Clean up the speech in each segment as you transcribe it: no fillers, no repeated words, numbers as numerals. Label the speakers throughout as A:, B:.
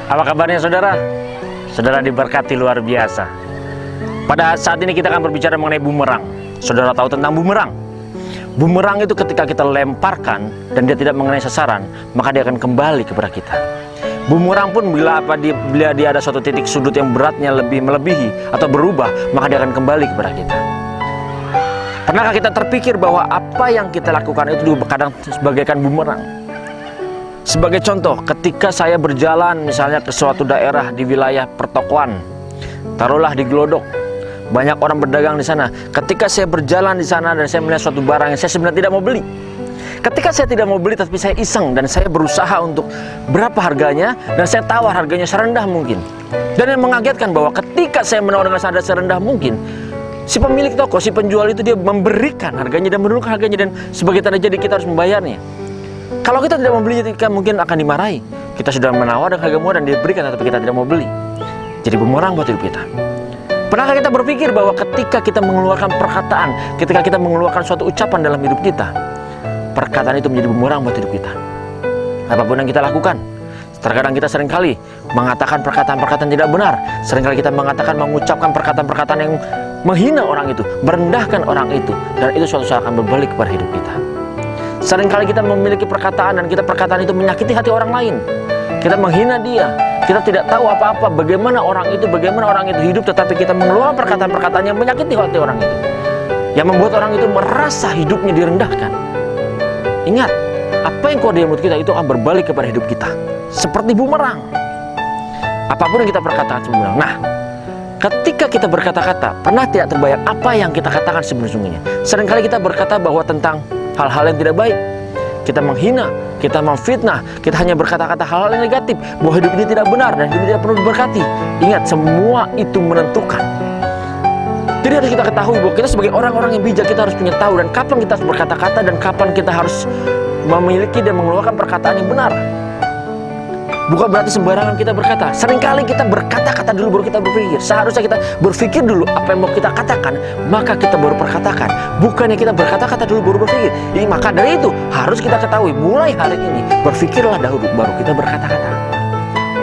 A: Apa kabarnya saudara? Saudara diberkati luar biasa. Pada saat ini kita akan berbicara mengenai bumerang. Saudara tahu tentang bumerang? Bumerang itu ketika kita lemparkan dan dia tidak mengenai sasaran, maka dia akan kembali kepada kita. Bumerang pun bila dia ada suatu titik sudut yang beratnya lebih melebihi atau berubah, maka dia akan kembali kepada kita. Pernahkah kita terpikir bahwa apa yang kita lakukan itu kadang sebagaikan bumerang? Sebagai contoh, ketika saya berjalan misalnya ke suatu daerah di wilayah pertokoan, taruhlah di Glodok, banyak orang berdagang di sana. Ketika saya berjalan di sana dan saya melihat suatu barang yang saya sebenarnya tidak mau beli, ketika saya tidak mau beli tapi saya iseng dan saya berusaha untuk berapa harganya dan saya tawar harganya serendah mungkin. Dan yang mengagetkan bahwa ketika saya menawar dengan harga serendah mungkin, si pemilik toko, si penjual itu dia memberikan harganya dan menurunkan harganya, dan sebagai tanda jadi kita harus membayarnya. Kalau kita tidak membeli, kita mungkin akan dimarahi. Kita sudah menawar dengan harga murah dan diberikan, tapi kita tidak mau beli. Jadi bumerang buat hidup kita. Pernahkah kita berpikir bahwa ketika kita mengeluarkan perkataan, ketika kita mengeluarkan suatu ucapan dalam hidup kita, perkataan itu menjadi bumerang buat hidup kita? Apapun yang kita lakukan, terkadang kita seringkali mengatakan perkataan-perkataan tidak benar. Seringkali kita mengucapkan perkataan-perkataan yang menghina orang itu, merendahkan orang itu, dan itu suatu saat akan berbalik kepada hidup kita. Seringkali kita memiliki perkataan dan perkataan itu menyakiti hati orang lain. Kita menghina dia. Kita tidak tahu apa-apa bagaimana orang itu hidup, tetapi kita mengeluarkan perkataan-perkataan yang menyakiti hati orang itu, yang membuat orang itu merasa hidupnya direndahkan. Ingat, apa yang keluar dari mulut kita itu akan berbalik kepada hidup kita seperti bumerang. Apapun yang kita perkatakan sebenarnya. Nah, ketika kita berkata-kata, pernah tidak terbayang apa yang kita katakan sebenarnya? Seringkali kita berkata bahwa tentang hal-hal yang tidak baik. Kita menghina, kita memfitnah, kita hanya berkata-kata hal-hal yang negatif, bahwa hidup ini tidak benar dan hidup ini tidak perlu diberkati. Ingat, semua itu menentukan. Jadi harus kita ketahui bahwa kita sebagai orang-orang yang bijak, kita harus punya tahu dan kapan kita harus berkata-kata dan kapan kita harus memiliki dan mengeluarkan perkataan yang benar. Bukan berarti sembarangan kita berkata. Seringkali kita berkata-kata dulu baru kita berpikir. Seharusnya kita berpikir dulu apa yang mau kita katakan, maka kita baru perkatakan. Bukannya kita berkata-kata dulu baru berpikir. Jadi maka dari itu harus kita ketahui, mulai hari ini berpikirlah dahulu baru kita berkata-kata.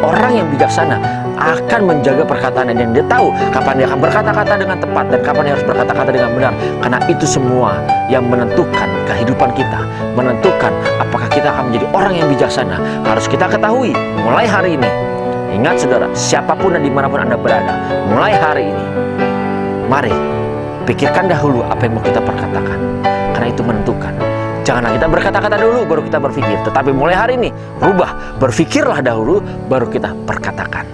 A: Orang yang bijaksana akan menjaga perkataannya dan dia tahu kapan dia akan berkata-kata dengan tepat dan kapan dia harus berkata-kata dengan benar. Karena itu semua yang menentukan kehidupan kita, menentukan apakah kita akan menjadi orang yang bijaksana. Harus kita ketahui mulai hari ini. Ingat saudara, siapapun dan dimanapun Anda berada, mulai hari ini, mari pikirkan dahulu apa yang mau kita perkatakan, karena itu menentukan. Janganlah kita berkata-kata dulu baru kita berpikir, tetapi mulai hari ini rubah, berpikirlah dahulu baru kita perkatakan.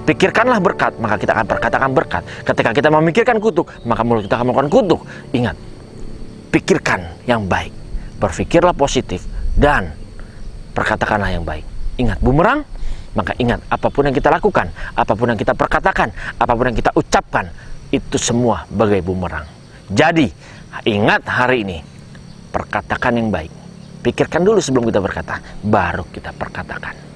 A: Pikirkanlah berkat, maka kita akan perkatakan berkat. Ketika kita memikirkan kutuk, maka mulut kita akan melakukan kutuk. Ingat, pikirkan yang baik, berpikirlah positif, dan perkatakanlah yang baik. Ingat, bumerang, maka ingat, apapun yang kita lakukan, apapun yang kita perkatakan, apapun yang kita ucapkan, itu semua bagai bumerang. Jadi, ingat hari ini, perkatakan yang baik. Pikirkan dulu sebelum kita berkata, baru kita perkatakan.